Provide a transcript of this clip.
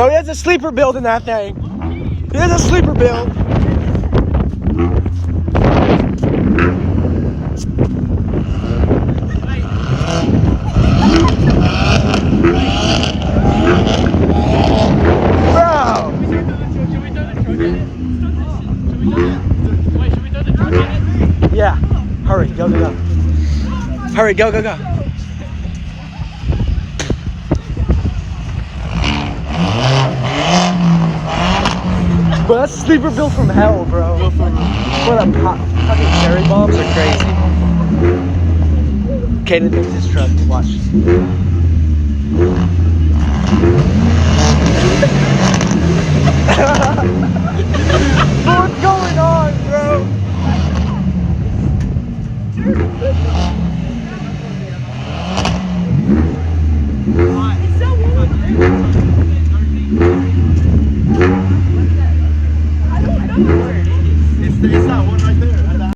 No, he has a sleeper build in that thing. He has a sleeper build. Bro! Yeah. Hurry, go, go, go. Hurry, go, go, go. Bro, that's a sleeper build from hell, bro. What a fucking cherry bombs are crazy. Kaden thinks his truck. Watch.